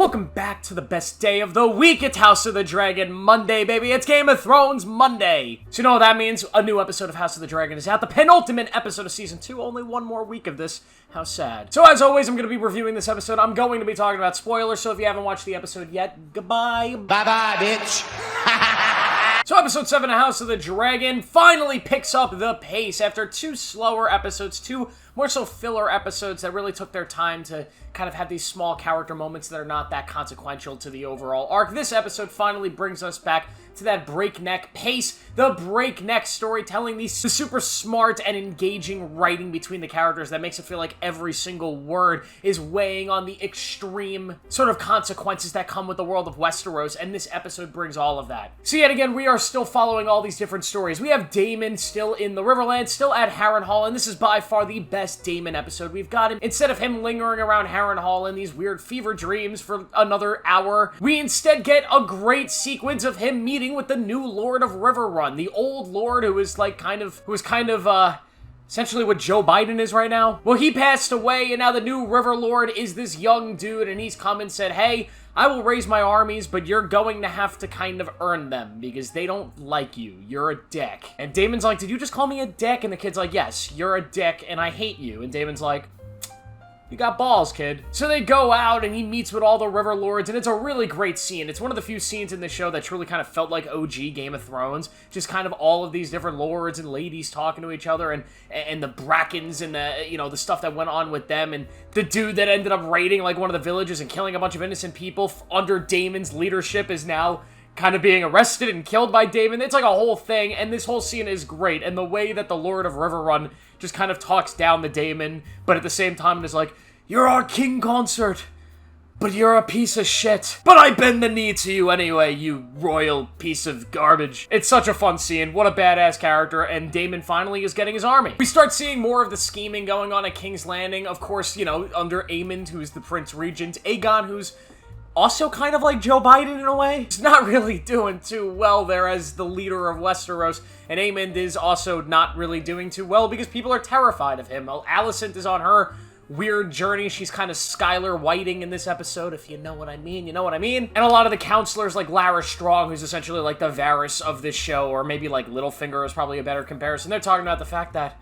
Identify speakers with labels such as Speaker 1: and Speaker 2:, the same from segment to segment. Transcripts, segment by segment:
Speaker 1: Welcome back to the best day of the week. It's House of the Dragon Monday, baby. It's Game of Thrones Monday. So you know what that means? A new episode of House of the Dragon is out. The penultimate episode of Season 2. Only one more week of this. How sad. So as always, I'm going to be reviewing this episode. I'm going to be talking about spoilers, so if you haven't watched the episode yet, goodbye.
Speaker 2: Bye-bye, bitch.
Speaker 1: So episode 7 of House of the Dragon finally picks up the pace after two slower episodes, two more so filler episodes that really took their time to kind of have these small character moments that are not that consequential to the overall arc. This episode finally brings us back to that breakneck pace, the breakneck storytelling, the super smart and engaging writing between the characters that makes it feel like every single word is weighing on the extreme sort of consequences that come with the world of Westeros, and this episode brings all of that. So yet again, we are still following all these different stories. We have Daemon still in the Riverlands, still at Harrenhal, and this is by far the best Daemon episode we've gotten. Instead of him lingering around Harrenhal in these weird fever dreams for another hour, we instead get a great sequence of him meeting with the new Lord of Riverrun, the old Lord who is like kind of essentially what Joe Biden is right now. Well, he passed away, and now the new River Lord is this young dude, and he's come and said, hey, I will raise my armies, but you're going to have to kind of earn them, because they don't like you. You're a dick. And Daemon's like, did you just call me a dick? And the kid's like, yes, you're a dick, and I hate you. And Daemon's like, you got balls, kid. So they go out, and he meets with all the River Lords, and it's a really great scene. It's one of the few scenes in the show that truly kind of felt like OG Game of Thrones. Just kind of all of these different lords and ladies talking to each other, and the Brackens, and the, you know, the stuff that went on with them, and the dude that ended up raiding, like, one of the villages and killing a bunch of innocent people under Daemon's leadership is now kind of being arrested and killed by Daemon. It's like a whole thing, and this whole scene is great, and the way that the Lord of Riverrun just kind of talks down to Daemon, but at the same time is like, you're our king consort, but you're a piece of shit. But I bend the knee to you anyway, you royal piece of garbage. It's such a fun scene. What a badass character, and Daemon finally is getting his army. We start seeing more of the scheming going on at King's Landing. Of course, you know, under Aemond, who's the Prince Regent, Aegon, who's also kind of like Joe Biden in a way. He's not really doing too well there as the leader of Westeros, and Aemond is also not really doing too well because people are terrified of him. Alicent is on her weird journey. She's kind of Skylar Whiting in this episode, if you know what I mean, you know what I mean. And a lot of the counselors, like Lara Strong, who's essentially like the Varys of this show, or maybe like Littlefinger is probably a better comparison, they're talking about the fact that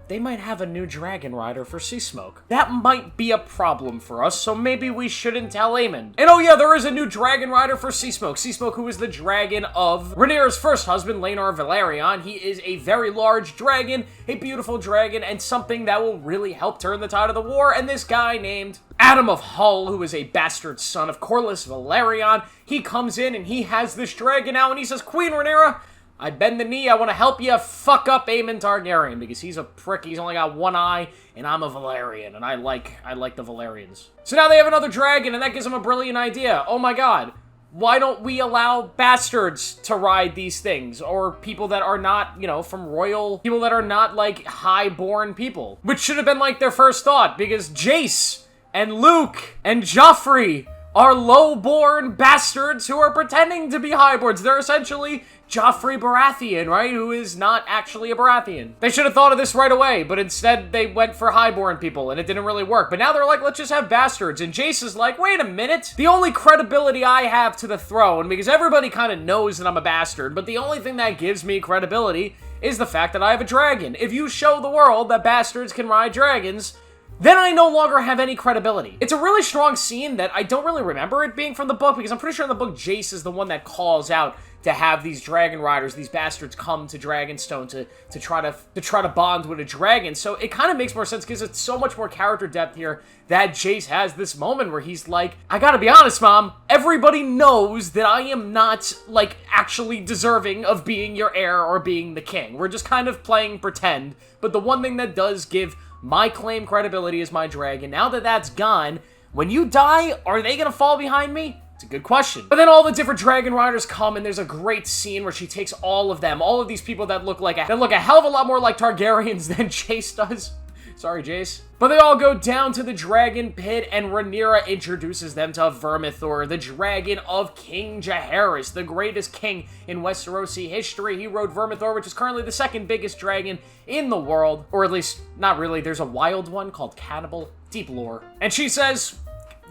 Speaker 1: they might have a new dragon rider for Seasmoke. That might be a problem for us, so maybe we shouldn't tell Aemond. And oh yeah, there is a new dragon rider for Seasmoke. Seasmoke, who is the dragon of Rhaenyra's first husband, Laenor Velaryon. He is a very large dragon, a beautiful dragon, and something that will really help turn the tide of the war. And this guy named Adam of Hull, who is a bastard son of Corlys Velaryon, he comes in and he has this dragon now, and he says, Queen Rhaenyra, I bend the knee, I want to help you fuck up Aemon Targaryen, because he's a prick, he's only got one eye, and I'm a Velaryon, and I like the Velaryons. So now they have another dragon, and that gives them a brilliant idea. Oh my god, why don't we allow bastards to ride these things? Or people that are not, you know, from royal, people that are not, like, high-born people. Which should have been, like, their first thought, because Jace and Luke and Joffrey are low-born bastards who are pretending to be highborns. They're essentially Joffrey Baratheon, right? Who is not actually a Baratheon. They should have thought of this right away, but instead they went for highborn people, and it didn't really work. But now they're like, let's just have bastards. And Jace is like, wait a minute. The only credibility I have to the throne, because everybody kind of knows that I'm a bastard, but the only thing that gives me credibility is the fact that I have a dragon. If you show the world that bastards can ride dragons, then I no longer have any credibility. It's a really strong scene that I don't really remember it being from the book, because I'm pretty sure in the book Jace is the one that calls out to have these dragon riders, these bastards, come to Dragonstone to try to bond with a dragon. So it kind of makes more sense because it's so much more character depth here that Jace has this moment where he's like, I gotta be honest, Mom, everybody knows that I am not, like, actually deserving of being your heir or being the king. We're just kind of playing pretend, but the one thing that does give my claim credibility is my dragon. Now that that's gone, when you die, are they gonna fall behind me? It's a good question. But then all the different dragon riders come, and there's a great scene where she takes all of them, all of these people that look a hell of a lot more like Targaryens than Jace does. Sorry, Jace. But they all go down to the dragon pit, and Rhaenyra introduces them to Vermithor, the dragon of King Jaehaerys, the greatest king in Westerosi history. He rode Vermithor, which is currently the second biggest dragon in the world. Or at least, not really. There's a wild one called Cannibal. Deep lore. And she says,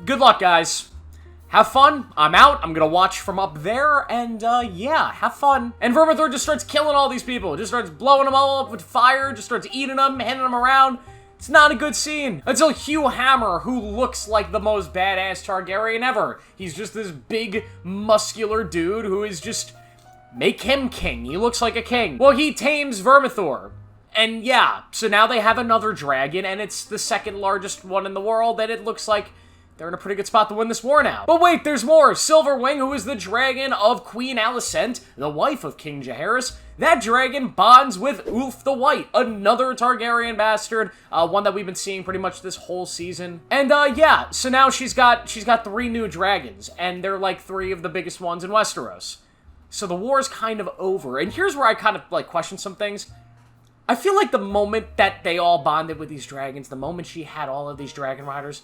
Speaker 1: good luck, guys. have fun. I'm out. I'm gonna watch from up there, and yeah, have fun. And Vermithor just starts killing all these people. Just starts blowing them all up with fire, just starts eating them, handing them around. It's not a good scene. Until Hugh Hammer, who looks like the most badass Targaryen ever. He's just this big, muscular dude who is just... make him king. He looks like a king. Well, he tames Vermithor. And yeah, so now they have another dragon, and it's the second largest one in the world, and it looks like they're in a pretty good spot to win this war now. But wait, there's more. Silverwing, who is the dragon of Queen Alicent, the wife of King Jaehaerys, that dragon bonds with Ulf the White, another Targaryen bastard, one that we've been seeing pretty much this whole season. And yeah, so now she's got 3 new dragons, and they're like 3 of the biggest ones in Westeros. So the war's kind of over. And here's where I kind of like question some things. I feel like the moment that they all bonded with these dragons, the moment she had all of these dragon riders,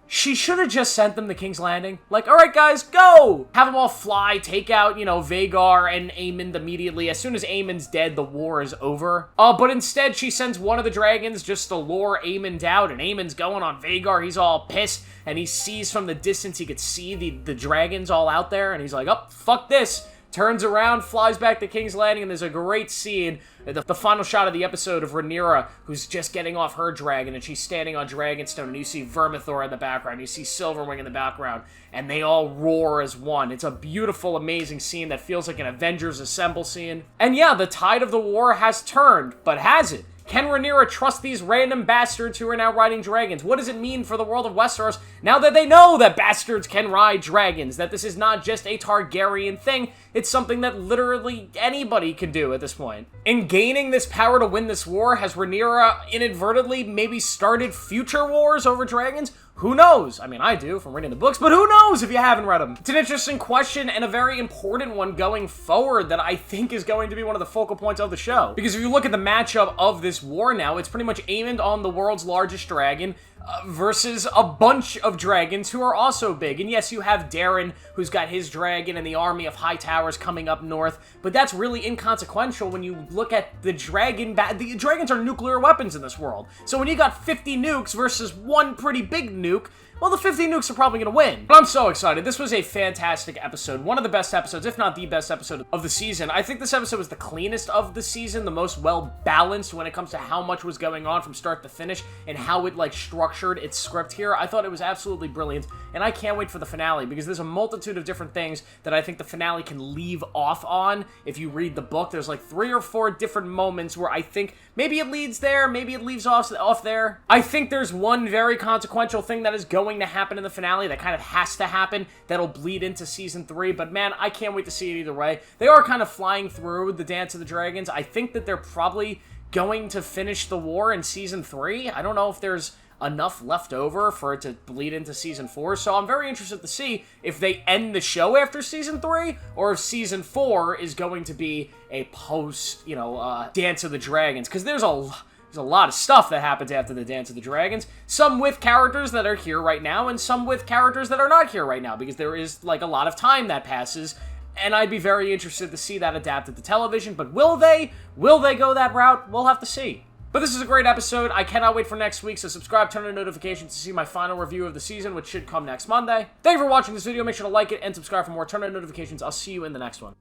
Speaker 1: she should have just sent them to King's Landing. Like, all right, guys, go! Have them all fly, take out, you know, Vhagar and Aemond immediately. As soon as Aemond's dead, the war is over. But instead, she sends one of the dragons just to lure Aemond out, and Aemond's going on Vhagar. He's all pissed, and he sees from the distance, he could see the dragons all out there, and he's like, oh, fuck this. Turns around, flies back to King's Landing, and there's a great scene, the final shot of the episode of Rhaenyra, who's just getting off her dragon, and she's standing on Dragonstone, and you see Vermithor in the background, you see Silverwing in the background, and they all roar as one. It's a beautiful, amazing scene that feels like an Avengers Assemble scene. And yeah, the tide of the war has turned, but has it? Can Rhaenyra trust these random bastards who are now riding dragons? What does it mean for the world of Westeros now that they know that bastards can ride dragons? That this is not just a Targaryen thing, it's something that literally anybody can do at this point. In gaining this power to win this war, has Rhaenyra inadvertently maybe started future wars over dragons? Who knows? I mean, I do from reading the books, but who knows if you haven't read them? It's an interesting question and a very important one going forward that I think is going to be one of the focal points of the show. Because if you look at the matchup of this war now, it's pretty much Aemond on the world's largest dragon versus a bunch of dragons who are also big. And yes, you have Daeron, who's got his dragon and the army of high towers coming up north, but that's really inconsequential when you look at the dragon. The dragons are nuclear weapons in this world. So when you got 50 nukes versus one pretty big nuke, well, the 50 nukes are probably going to win. But I'm so excited. This was a fantastic episode. One of the best episodes, if not the best episode of the season. I think this episode was the cleanest of the season, the most well-balanced when it comes to how much was going on from start to finish and how it, like, structured its script here. I thought it was absolutely brilliant, and I can't wait for the finale because there's a multitude of different things that I think the finale can leave off on. If you read the book, there's like 3 or 4 different moments where I think maybe it leads there, maybe it leaves off there. I think there's one very consequential thing that is going to happen in the finale that kind of has to happen that'll bleed into season 3, but man, I can't wait to see it either way. They are kind of flying through the Dance of the Dragons. I think that they're probably going to finish the war in season 3. I don't know if there's enough left over for it to bleed into season 4, so I'm very interested to see if they end the show after season 3, or if season 4 is going to be a post, you know, Dance of the Dragons, because there's a lot of stuff that happens after the Dance of the Dragons, some with characters that are here right now, and some with characters that are not here right now, because there is, like, a lot of time that passes, and I'd be very interested to see that adapted to television, but will they? Will they go that route? We'll have to see. But this is a great episode. I cannot wait for next week, so subscribe, turn on notifications to see my final review of the season, which should come next Monday. Thank you for watching this video. Make sure to like it and subscribe for more. Turn on notifications. I'll see you in the next one.